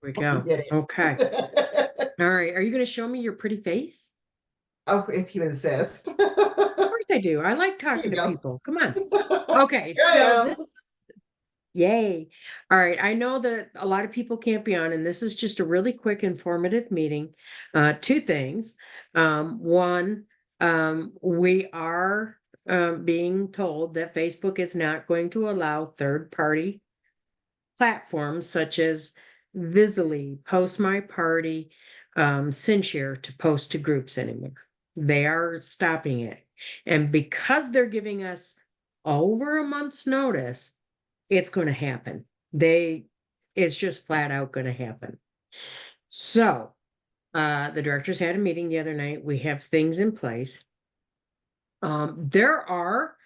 we I go. get Okay. it. All right. Are you going to show me your pretty face? Oh, if you insist. Of course I do. I like Here talking you to go. people. Come on. Okay. Here I So am. this, yay. All right. I know that a lot of people can't be on, and this is just a really quick, informative meeting. Two things. One, we are being told that Facebook is not going to allow third-party platforms such as Visily, Post My Party, Synshare to post to groups anymore. They are stopping it. And because they're giving us over a month's notice, it's going to happen. It's just flat out going to happen. So, the directors had a meeting the other night. We have things in place. There are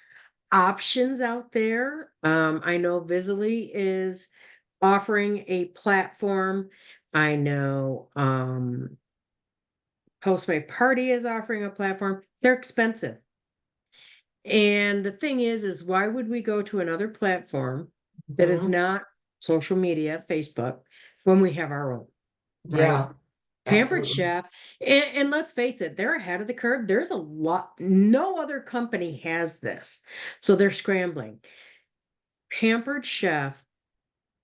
options out there. I know Visily is offering a platform. I know Post My Party is offering a platform. They're expensive. And the thing is why would we go to another platform that is Mhm. not social media, Facebook, when we have our own, right? Yeah, Pampered absolutely. Chef, and let's face it, they're ahead of the curve. There's a lot, no other company has this. So they're scrambling. Pampered Chef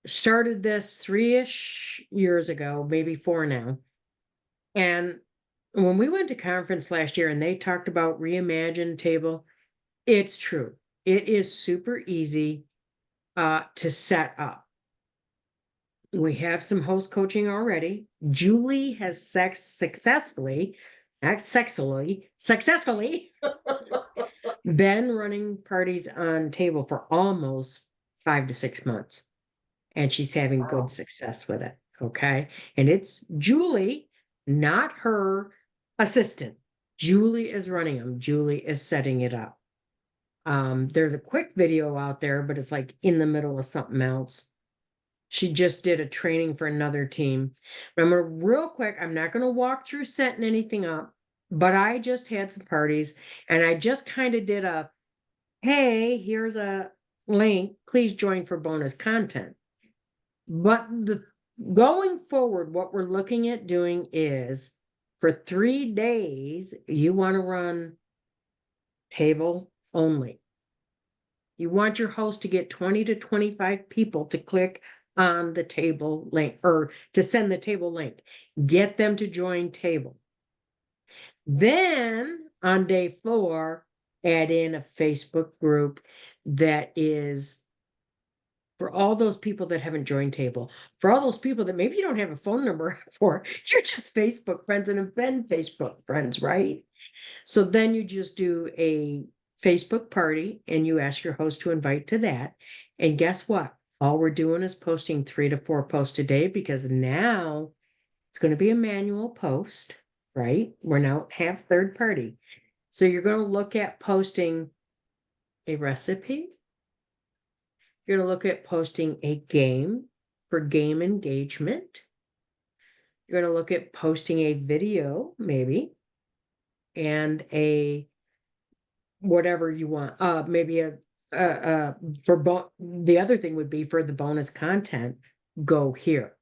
started this 3-ish years ago, maybe 4 now. And when we went to conference last year and they talked about Reimagine Table, it's true. It is super easy to set up. We have some host coaching already. Julie has successfully been running parties on table for almost 5 to 6 months. And she's having good Wow. success with it. Okay. And it's Julie, not her assistant. Julie is running them. Julie is setting it up. There's a quick video out there, but it's like in the middle of something else. She just did a training for another team. Remember, real quick, I'm not going to walk through setting anything up, but I just had some parties and I just kind of did a, hey, here's a link. Please join for bonus content. But the going forward, what we're looking at doing is for 3 days, you want to run table only. You want your host to get 20 to 25 people to click on the table link or to send the table link. Get them to join table. Then on day 4, add in a Facebook group that is for all those people that haven't joined table, for all those people that maybe you don't have a phone number for, you're just Facebook friends and have been Facebook friends, right? So then you just do a Facebook party and you ask your host to invite to that. And guess what? All we're doing is posting 3 to 4 posts a day because now it's going to be a manual post, right? We're now have third party. So you're going to look at posting a recipe. You're going to look at posting a game for game engagement. You're going to look at posting a video, maybe, and a whatever you want. Maybe uh, the other thing would be for the bonus content, go here.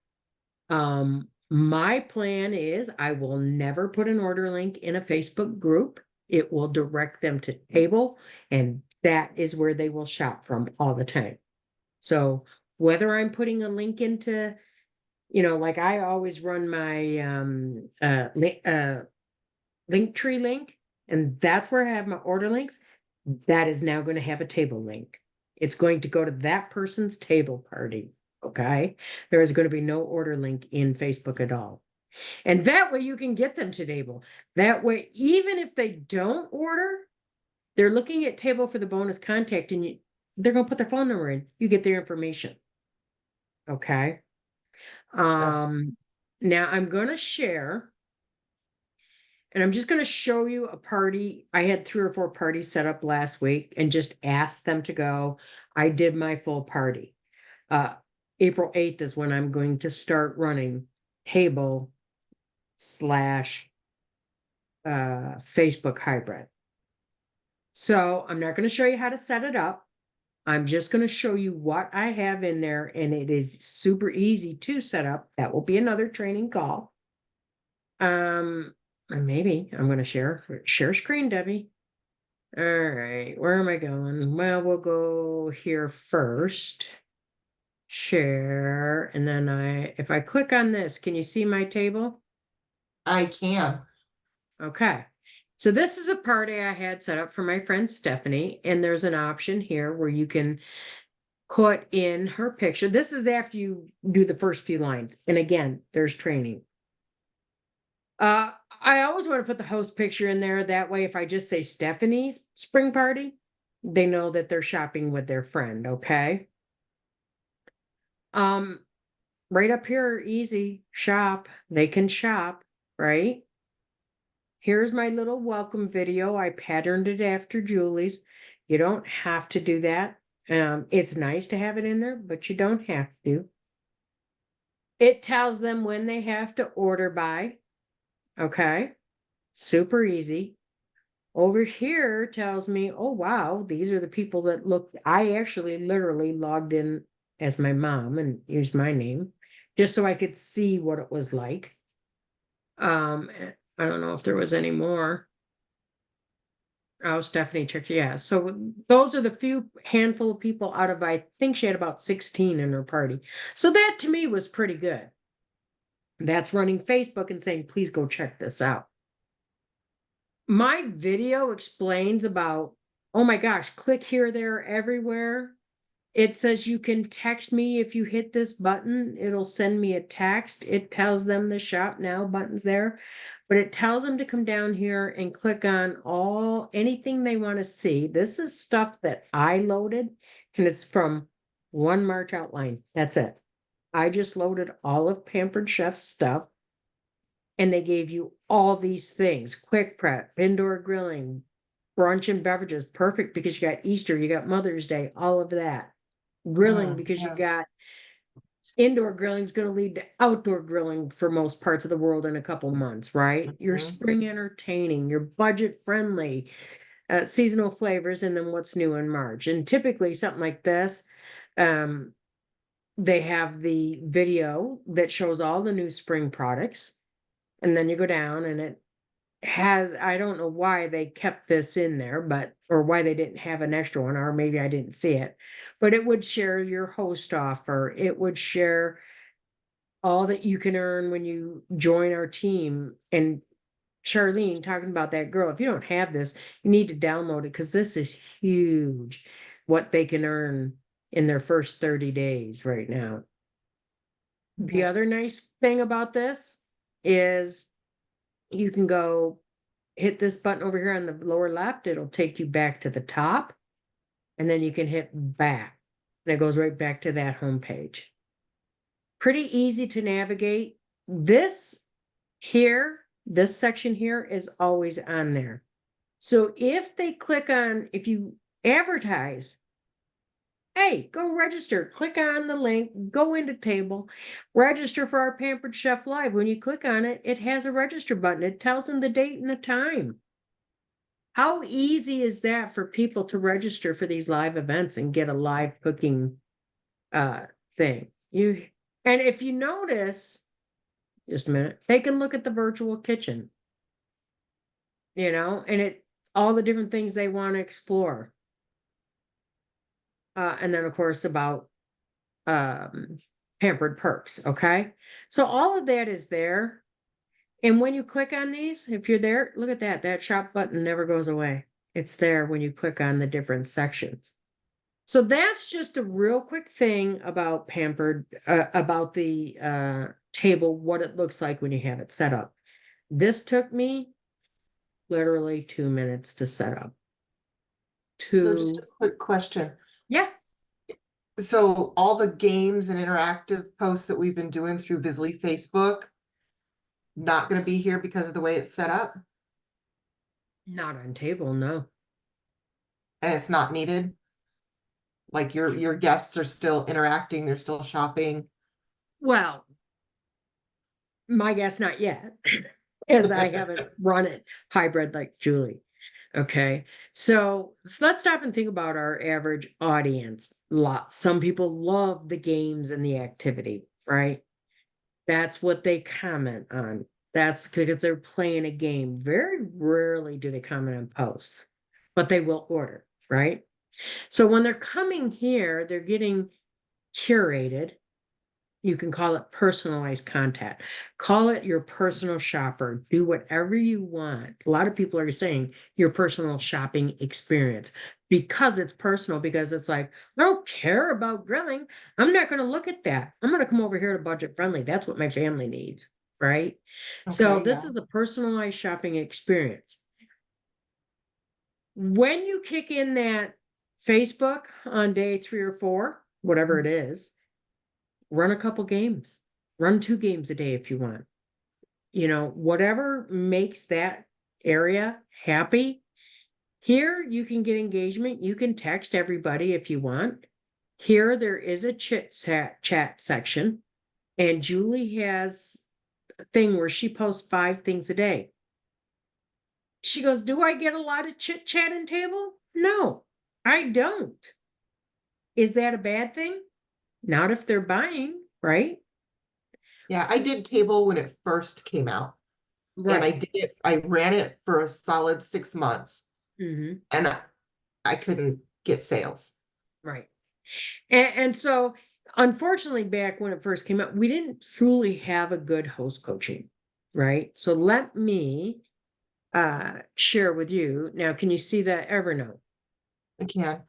My plan is I will never put an order link in a Facebook group. It will direct them to table, and that is where they will shop from all the time. So whether I'm putting a link into, like I always run my link tree link, and that's where I have my order links. That is now going to have a table link. It's going to go to that person's table party. Okay. There is going to be no order link in Facebook at all. And that way you can get them to table. That way, even if they don't order, they're looking at table for the bonus contact and they're going to put their phone number in. You get their information. Okay. That's Um, Now I'm going to share. And I'm just going to show you a party. I had 3 or 4 parties set up last week and just asked them to go. I did my full party. Uh, April 8th is when I'm going to start running table slash Facebook hybrid. So I'm not going to show you how to set it up. I'm just going to show you what I have in there, and it is super easy to set up. That will be another training call. And maybe I'm going to share screen, Debbie. All right, where am I going? Well, we'll go here first. Share, and then if I click on this, can you see my table? I can. Okay. So this is a party I had set up for my friend Stephanie, and there's an option here where you can put in her picture. This is after you do the first few lines. And again, there's training. I always want to put the host picture in there. That way, if I just say Stephanie's spring party, they know that they're shopping with their friend, okay? Right up here, easy, shop. They can shop, right? Here's my little welcome video. I patterned it after Julie's. You don't have to do that. It's nice to have it in there, but you don't have to. It tells them when they have to order by. Okay. Super easy. Over here tells me, oh, wow, these are the people that look. I actually literally logged in as my mom and used my name just so I could see what it was like. I don't know if there was any more. Oh, Stephanie checked. Yeah. So those are the few handful of people out of, I think she had about 16 in her party. So that to me was pretty good. That's running Facebook and saying, please go check this out. My video explains about, oh my gosh, click here, there, everywhere. It says you can text me if you hit this button, it'll send me a text. It tells them the shop now button's there, but it tells them to come down here and click on anything they want to see. This is stuff that I loaded, and it's from one March outline. That's it. I just loaded all of Pampered Chef's stuff, and they gave you all these things: quick prep, indoor grilling, brunch and beverages. Perfect, because you got Easter, you got Mother's Day, all of that. Grilling, because Yeah. you've got indoor grilling is going to lead to outdoor grilling for most parts of the world in a couple months, right? Your spring entertaining, your budget friendly, seasonal flavors, and then what's new in March. And typically something like this, they have the video that shows all the new spring products, and then you go down and it has, I don't know why they kept this in there, or why they didn't have an extra one, or maybe I didn't see it, but it would share your host offer. It would share all that you can earn when you join our team. And Charlene talking about that girl, if you don't have this, you need to download it, because this is huge what they can earn in their first 30 days right now. The other nice thing about this is you can go hit this button over here on the lower left. It'll take you back to the top, and then you can hit back, and it goes right back to that home page. Pretty easy to navigate. This section here is always on there. So if they click on, if you advertise, hey, go register, click on the link, go into table, register for our Pampered Chef Live. When you click on it, it has a register button. It tells them the date and the time. How easy is that for people to register for these live events and get a live cooking thing? And if you notice, just a minute, they can look at the virtual kitchen, and all the different things they want to explore. And then of course about Pampered Perks. Okay. So all of that is there. And when you click on these, if you're there, look at that shop button never goes away. It's there when you click on the different sections. So that's just a real quick thing about Pampered, about the table, what it looks like when you have it set up. This took me literally 2 minutes to set up. So just a quick question. Yeah. So all the games and interactive posts that we've been doing through Visly Facebook, not going to be here because of the way it's set up, Not on table, no. and it's not needed. Like your guests are still interacting, they're still shopping. Well, my guess not yet, as I haven't run it hybrid like Julie. Okay, so let's stop and think about our average audience. Some people love the games and the activity, right? That's what they comment on. That's because they're playing a game. Very rarely do they comment on posts, but they will order, right? So when they're coming here, they're getting curated. You can call it personalized content. Call it your personal shopper. Do whatever you want. A lot of people are saying your personal shopping experience because it's personal, because it's like, I don't care about grilling. I'm not going to look at that. I'm going to come over here to budget friendly. That's what my family needs. Right. So Okay, this yeah. is a personalized shopping experience. When you kick in that Facebook on day 3 or 4, whatever it is, run a couple games, run 2 games a day if you want. Whatever makes that area happy. Here you can get engagement. You can text everybody if you want. Here there is a chat section, and Julie has a thing where she posts 5 things a day. She goes, "Do I get a lot of chit chat and table?" No, I don't. Is that a bad thing? Not if they're buying, right? Yeah, I did table when it first came out. And Right. I ran it for a solid 6 months Hmm. and I couldn't get sales. Right. And so, unfortunately, back when it first came out, we didn't truly have a good host coaching, right? So let me share with you. Now, can you see that Evernote? I can't.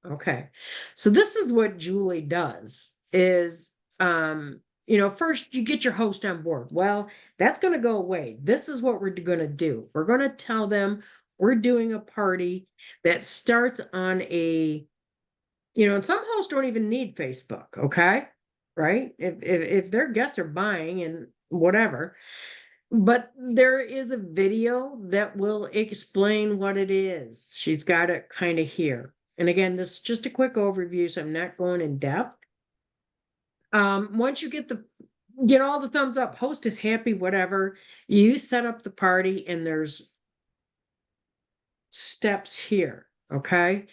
Okay. So this is what Julie does is first you get your host on board. Well, that's going to go away. This is what we're going to do. We're going to tell them we're doing a party that starts on and some hosts don't even need Facebook, okay? Right? If their guests are buying and whatever, but there is a video that will explain what it is. She's got it kind of here. And again, this is just a quick overview, so I'm not going in depth. Once you get all the thumbs up, host is happy, whatever, you set up the party and there's steps here, okay?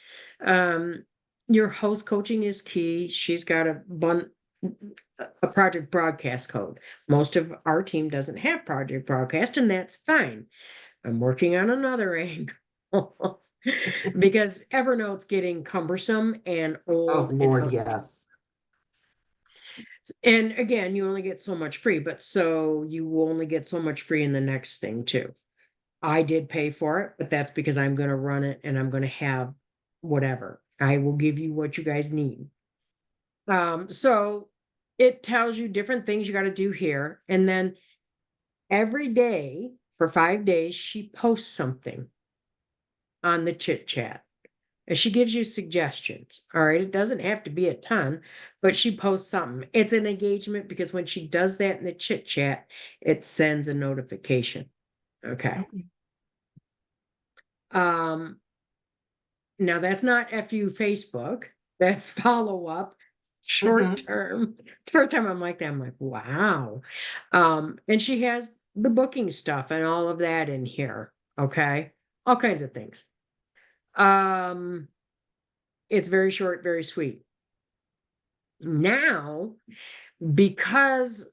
Um, your host coaching is key. She's got a project broadcast code. Most of our team doesn't have project broadcast, and that's fine. I'm working on another angle because Evernote's getting cumbersome and Oh, old and Lord, outdated. yes. And again, you only get so much free, but so you will only get so much free in the next thing too. I did pay for it, but that's because I'm going to run it and I'm going to have whatever. I will give you what you guys need. So it tells you different things you got to do here. And then every day for 5 days, she posts something on the chit chat. And she gives you suggestions. All right. It doesn't have to be a ton, but she posts something. It's an engagement because when she does that in the chit chat, it sends a notification. Okay. Okay. Um, Now that's not FU Facebook. That's follow up, short Mhm. term. First time I'm like that, I'm like, wow. And she has the booking stuff and all of that in here. Okay. All kinds of things. Um, it's very short, very sweet. Now, because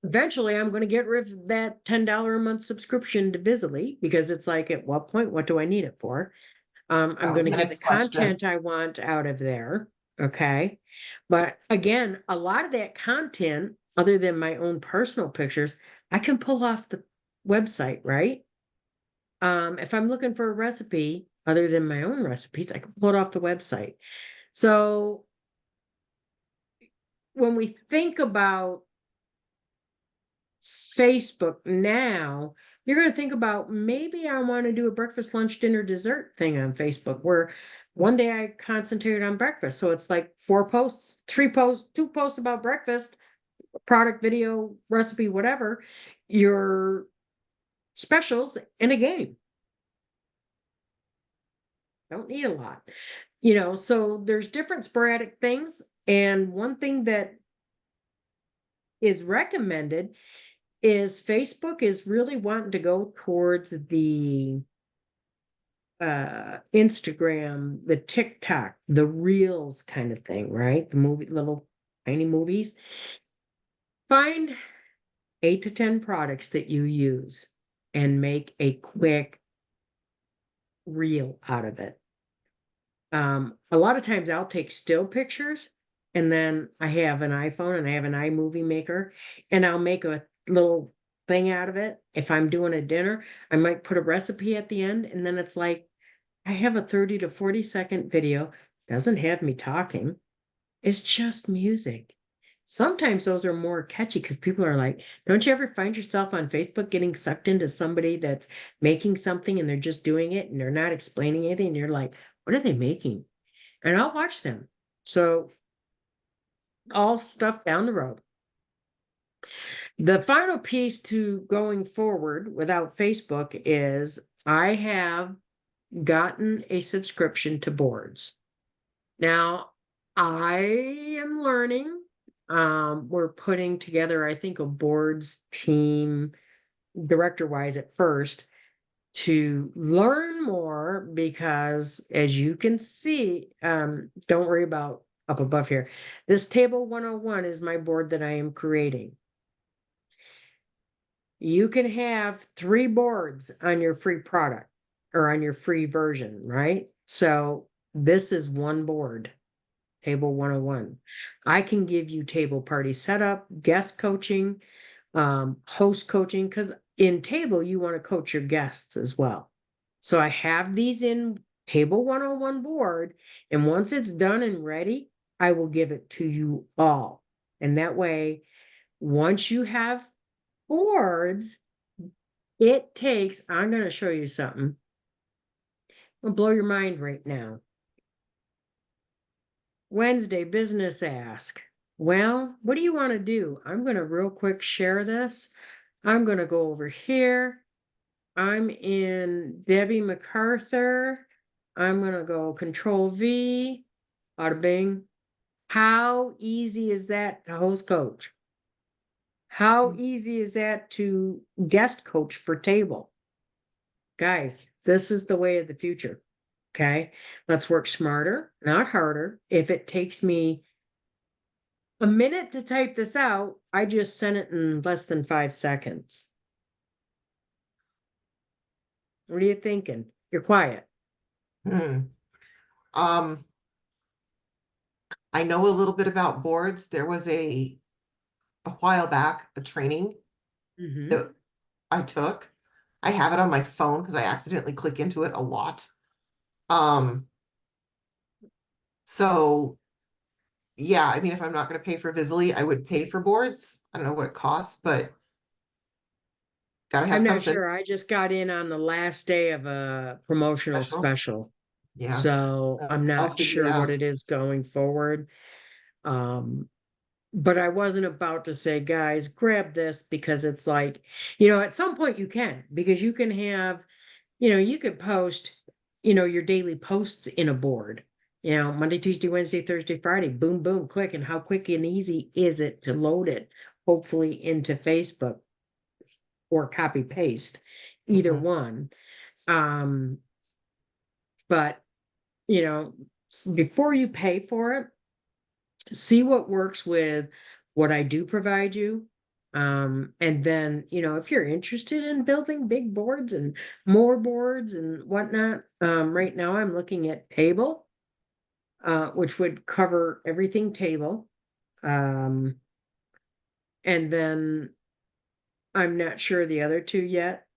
eventually I'm going to get rid of that $10 a month subscription to Visily because it's like, at what point, what do I need it for? That I'm was going to my get the next question. content I want out of there. Okay. But again, a lot of that content, other than my own personal pictures, I can pull off the website, right? If I'm looking for a recipe, other than my own recipes, I can pull it off the website. So when we think about Facebook now, you're going to think about maybe I want to do a breakfast, lunch, dinner, dessert thing on Facebook where one day I concentrated on breakfast. So it's like 4 posts, 3 posts, 2 posts about breakfast, product, video, recipe, whatever, your specials, and a game. Don't need a lot. So there's different sporadic things. And one thing that is recommended is Facebook is really wanting to go towards the Instagram, the TikTok, the Reels kind of thing, right? The little tiny movies. Find 8 to 10 products that you use and make a quick reel out of it. A lot of times I'll take still pictures, and then I have an iPhone and I have an iMovie maker, and I'll make a little thing out of it. If I'm doing a dinner, I might put a recipe at the end, and then it's like I have a 30 to 40-second video, doesn't have me talking. It's just music. Sometimes those are more catchy because people are like, don't you ever find yourself on Facebook getting sucked into somebody that's making something and they're just doing it and they're not explaining anything? And you're like, what are they making? And I'll watch them. So, all stuff down the road. The final piece to going forward without Facebook is I have gotten a subscription to boards. Now, I am learning. We're putting together, I think, a boards team, director wise at first, to learn more because as you can see, don't worry about up above here. This table 101 is my board that I am creating. You can have 3 boards on your free product or on your free version, right? So this is one board. Table 101. I can give you table party setup, guest coaching, host coaching, because in table, you want to coach your guests as well. So I have these in table 101 board, and once it's done and ready, I will give it to you all. And that way, once you have boards, it takes, I'm going to show you something. It'll blow your mind right now. Wednesday business ask. Well, what do you want to do? I'm going to real quick share this. I'm going to go over here. I'm in Debbie MacArthur. I'm going to go Control V, bada bing. How easy is that to host coach? How easy is that to guest coach for table? Guys, this is the way of the future. Okay, let's work smarter, not harder. If it takes me a minute to type this out, I just sent it in less than 5 seconds. What are you thinking? You're quiet. Hmm. I know a little bit about boards. There was a while back, a training Mhm. that I took. I have it on my phone because I accidentally click into it a lot. Um, so yeah, I mean, if I'm not going to pay for Visily, I would pay for boards. I don't know what it costs, but gotta have I'm not something sure. I just got in on the last day of a promotional special. special. Yeah, So I'm I'll not figure it sure what out. it is going forward. But I wasn't about to say, guys, grab this because it's like, at some point you can, because you can have, you could post, your daily posts in a board, Monday, Tuesday, Wednesday, Thursday, Friday, boom, boom, click. And how quick and easy is it to load it, hopefully into Facebook or copy paste, either Mhm. one. But, before you pay for it, see what works with what I do provide you. And then, if you're interested in building big boards and more boards and whatnot, right now I'm looking at table, which would cover everything table. And then I'm not sure the other two yet.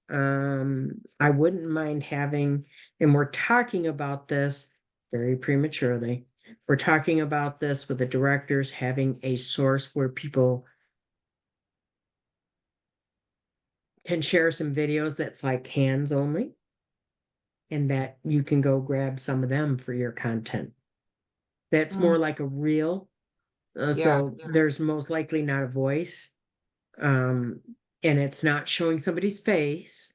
I wouldn't mind having, and we're talking about this very prematurely. We're talking about this with the directors having a source where people can share some videos that's like hands only, and that you can go grab some of them for your content. That's more Mm, like a reel. yeah, So there's most likely not a voice. Um, and it's not showing somebody's face,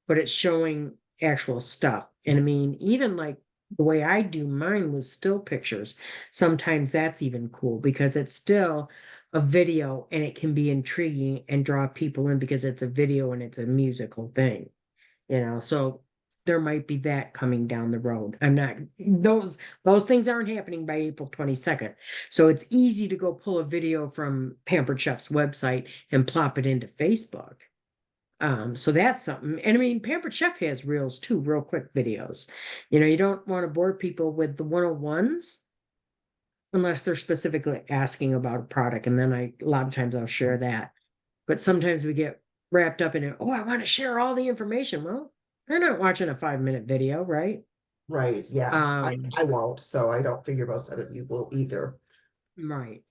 but it's showing actual stuff. And I mean, even like the way I do mine with still pictures, sometimes that's even cool because it's still a video and it can be intriguing and draw people in because it's a video and it's a musical thing, So there might be that coming down the road. I'm not, those things aren't happening by April 22nd. So it's easy to go pull a video from Pampered Chef's website and plop it into Facebook. So that's something. And I mean, Pampered Chef has reels too, real quick videos. You don't want to bore people with the 101s unless they're specifically asking about a product. And then a lot of times I'll share that. But sometimes we get wrapped up in it. Oh, I want to share all the information. Well, they're not watching a 5-minute video, right? Right, yeah, Um, I won't, so I don't figure most other people will either. right.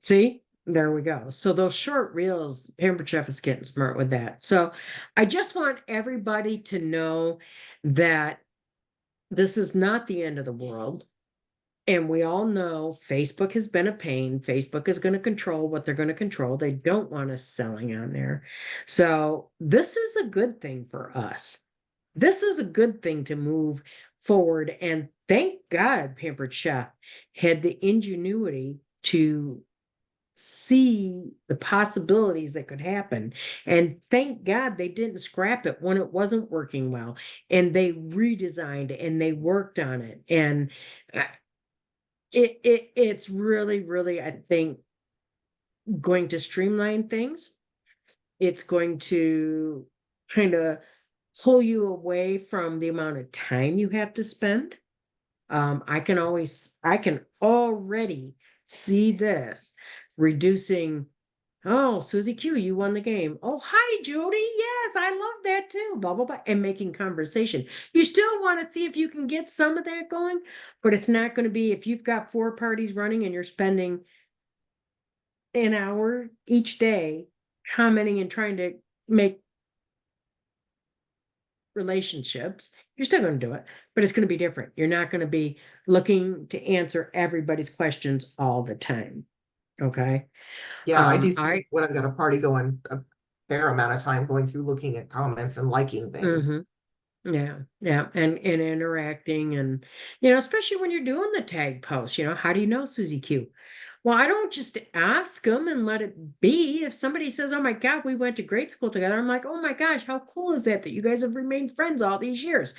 See, there we go. So those short reels, Pampered Chef is getting smart with that. So I just want everybody to know that this is not the end of the world. And we all know Facebook has been a pain. Facebook is going to control what they're going to control. They don't want us selling on there. So this is a good thing for us. This is a good thing to move forward. And thank God Pampered Chef had the ingenuity to see the possibilities that could happen. And thank God they didn't scrap it when it wasn't working well. And they redesigned it and they worked on it. And it's really, I think, going to streamline things. It's going to kind of pull you away from the amount of time you have to spend. I can already see this reducing. Oh, Susie Q, you won the game. Oh, hi, Jody. Yes, I love that too. Blah, blah, blah. And making conversation. You still want to see if you can get some of that going, but it's not going to be if you've got 4 parties running and you're spending an hour each day commenting and trying to make relationships. You're still going to do it, but it's going to be different. You're not going to be looking to answer everybody's questions all the time. Okay. Yeah, I do I spend when I've got a party going a fair amount of time going through looking at comments and liking things. Mhm. Yeah, and interacting and especially when you're doing the tag post, how do you know Susie Q? Well, I don't just ask them and let it be. If somebody says, "Oh my God, we went to grade school together," I'm like, "Oh my gosh, how cool is that you guys have remained friends all these years?"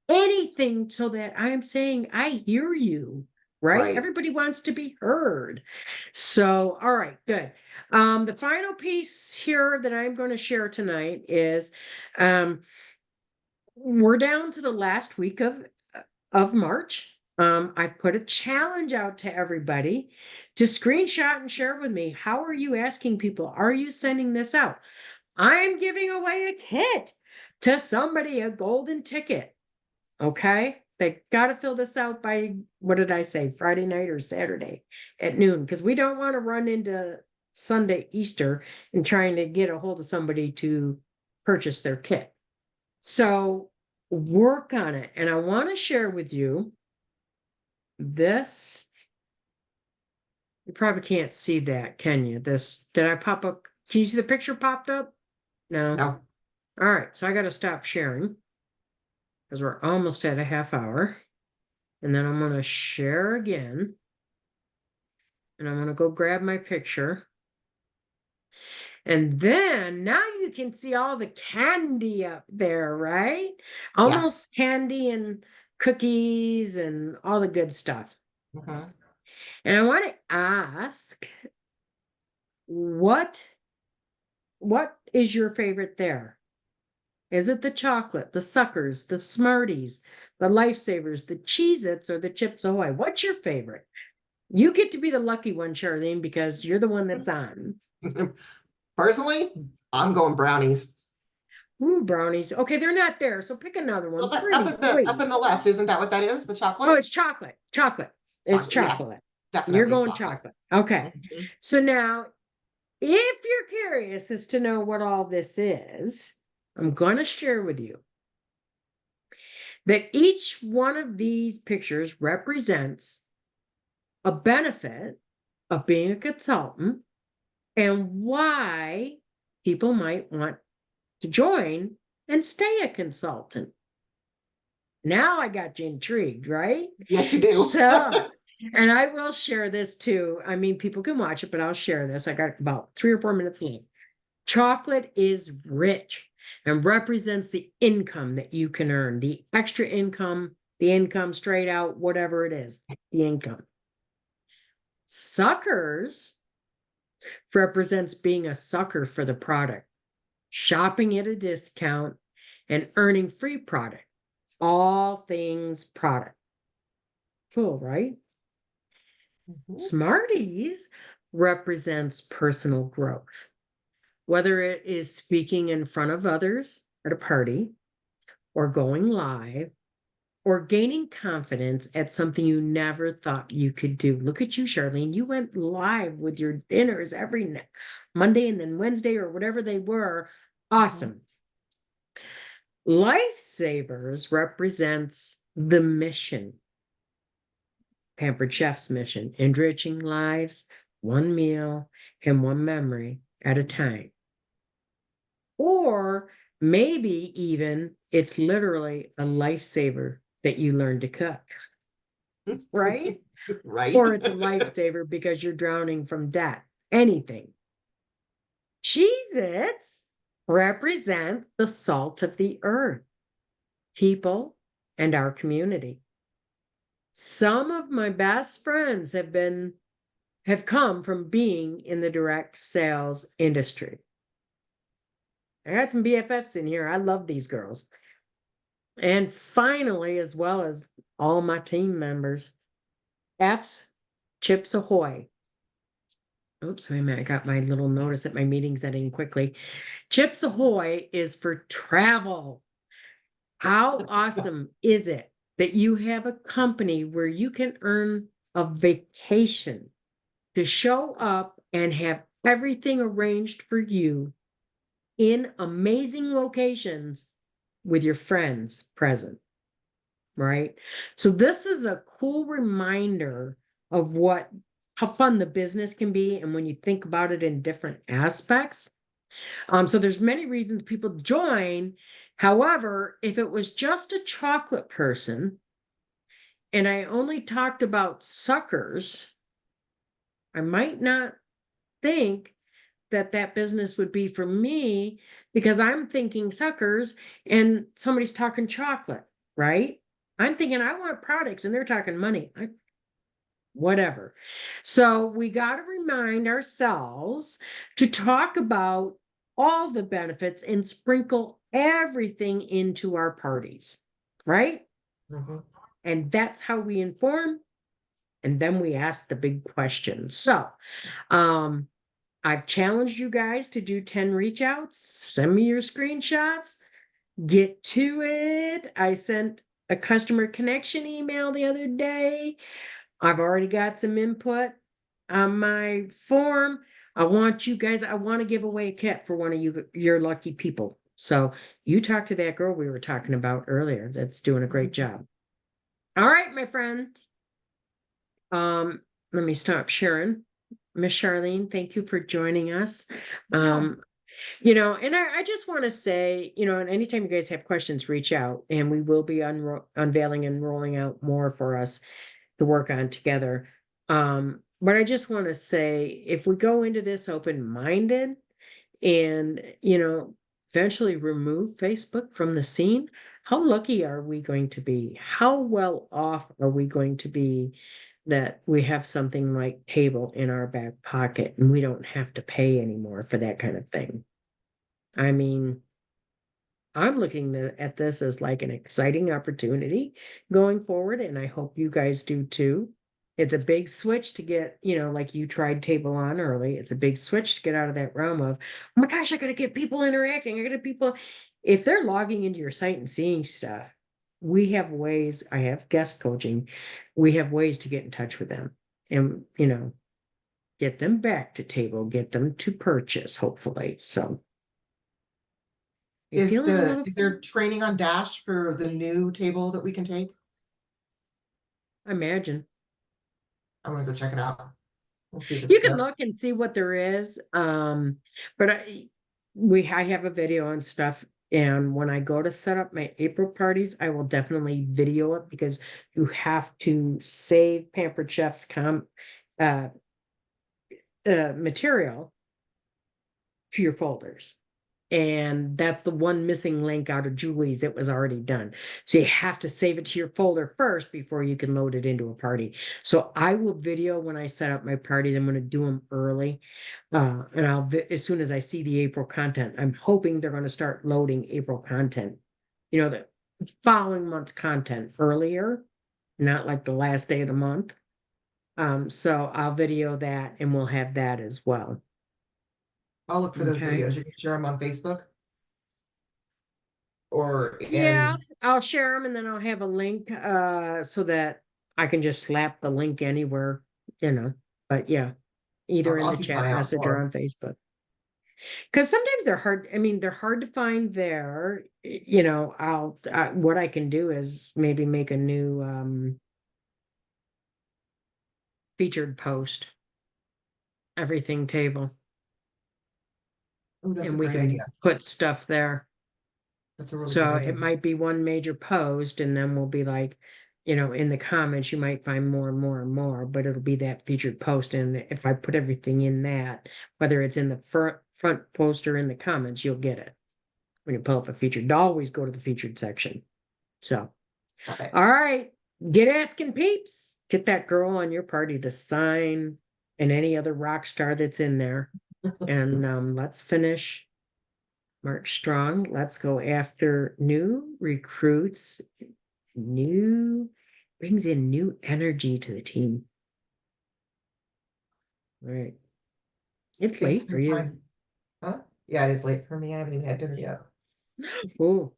Anything so that I'm saying I hear you, right? Right. Everybody wants to be heard. So, all right, good. The final piece here that I'm going to share tonight is um we're down to the last week of March. I've put a challenge out to everybody to screenshot and share with me. How are you asking people? Are you sending this out? I'm giving away a kit to somebody, a golden ticket. Okay. They got to fill this out by, what did I say, Friday night or Saturday at noon? Because we don't want to run into Sunday, Easter, and trying to get a hold of somebody to purchase their kit. So work on it. And I want to share with you this. You probably can't see that, can you? Did I pop up? Can you see the picture popped up? No. No. All right. So I got to stop sharing because we're almost at a half hour. And then I'm going to share again. And I'm going to go grab my picture. And then now you can see all the candy up there, right? Almost candy and cookies and all the good stuff. Mhm. And I want to ask, what is your favorite there? Is it the chocolate, the suckers, the Smarties, the Lifesavers, the Cheez-Its, or the Chips Ahoy? What's your favorite? You get to be the lucky one, Charlene, because you're the one that's on. Personally, I'm going brownies. Ooh, brownies. Okay, they're not there, so pick another Well, one. that, Pretty, up in the please. left, isn't that what that is? The Oh, chocolate? it's chocolate. Chocolate. It's Chocolate, yeah, chocolate. You're definitely going chocolate. chocolate. Okay. Mhm. So now, if you're curious as to know what all this is, I'm going to share with you that each one of these pictures represents a benefit of being a consultant and why people might want to join and stay a consultant. Now I got you intrigued, right? Yes, you do. So, and I will share this too. I mean, people can watch it, but I'll share this. I got about 3 or 4 minutes left. Chocolate is rich. and represents the income that you can earn, the extra income, the income straight out, whatever it is, the income. Suckers represents being a sucker for the product, shopping at a discount, and earning free product. All things product. Cool, right? Mhm. Smarties represents personal growth, whether it is speaking in front of others at a party, or going live, or gaining confidence at something you never thought you could do. Look at you, Charlene. You went live with your dinners every Monday and then Wednesday or whatever they were. Awesome. Lifesavers represents the mission. Pampered Chef's mission, enriching lives, one meal and one memory at a time. Or maybe even it's literally a lifesaver that you learn to cook, right? Right. Or it's a lifesaver because you're drowning from debt. Anything. Cheez-Its represent the salt of the earth, people, and our community. Some of my best friends have come from being in the direct sales industry. I got some BFFs in here. I love these girls. And finally, as well as all my team members, F's, Chips Ahoy. Oops, wait a minute. I got my little notice that my meeting's ending quickly. Chips Ahoy is for travel. How awesome is it that you have a company where you can earn a vacation to show up and have everything arranged for you in amazing locations with your friends present, right? So this is a cool reminder of how fun the business can be, and when you think about it in different aspects. So there's many reasons people join. However, if it was just a chocolate person and I only talked about suckers, I might not think that business would be for me, because I'm thinking suckers and somebody's talking chocolate, right? I'm thinking I want products and they're talking money. Whatever. So we got to remind ourselves to talk about all the benefits and sprinkle everything into our parties, right? Mhm. And that's how we inform. And then we ask the big questions. So, I've challenged you guys to do 10 reach outs. Send me your screenshots. Get to it. I sent a customer connection email the other day. I've already got some input on my form. I want to give away a kit for one of your lucky people. So you talk to that girl we were talking about earlier that's doing a great job. All right, my friend. Let me stop sharing. Miss Charlene, thank you for joining us. And I just want to say, and anytime you guys have questions, reach out, and we will be unveiling and rolling out more for us to work on together. But I just want to say, if we go into this open-minded and, eventually remove Facebook from the scene, how lucky are we going to be? How well off are we going to be that we have something like cable in our back pocket and we don't have to pay anymore for that kind of thing? I mean, I'm looking at this as like an exciting opportunity going forward, and I hope you guys do too. It's a big switch to get, like you tried Table On early. It's a big switch to get out of that realm of, oh my gosh, I gotta get people interacting. I gotta people. If they're logging into your site and seeing stuff, we have ways. I have guest coaching. We have ways to get in touch with them and, get them back to table, get them to purchase, hopefully. So you feeling a little, Is there training on Dash for the new table that we can take? imagine. I'm gonna go check it out. We'll see if You it's can there. look and see what there is. But I have a video and stuff. And when I go to set up my April parties, I will definitely video it, because you have to save Pampered Chef's uh, material to your folders. And that's the one missing link out of Julie's that was already done. So you have to save it to your folder first before you can load it into a party. So I will video when I set up my parties. I'm going to do them early. And as soon as I see the April content, I'm hoping they're going to start loading April content, the following month's content earlier, not like the last day of the month. So I'll video that and we'll have that as well. I'll look for those Okay. videos. You can share them on Facebook. Or Yeah, in, I'll share them and then I'll have a link so that I can just slap the link anywhere, but yeah, either in I'll the keep an chat eye out message for or 'em. on Facebook. Because sometimes they're hard. I mean, they're hard to find there. What I can do is maybe make a new featured post, everything table, Ooh, that's a and we great can idea. put stuff there. That's a really good So idea. it might be one major post, and then we'll be like, in the comments, you might find more and more and more, but it'll be that featured post. And if I put everything in that, whether it's in the front post or in the comments, you'll get it. When you pull up a featured, always go to the featured section. So, Okay. all right, get asking peeps. Get that girl on your party to sign and any other rock star that's in there. And let's finish March strong. Let's go after new recruits. Brings in new energy to the team. All right. It's Thanks late for for your you. time. Huh? Yeah, it is late for me. I haven't even had dinner yet. Oh,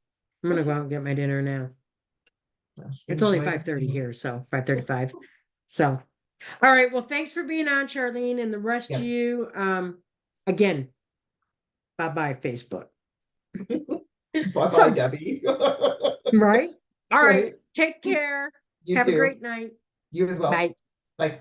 I'm gonna go out and get my dinner now. Well, It's only enjoy. 5:30 here, so 5:35. So, all right. Well, thanks for being on, Charlene, and the rest of Yeah. you. Again, bye-bye, Facebook. Bye-bye, So, Debbie. right? All right. Right. Take care. You Have a too. great night. You as well. Bye. Bye.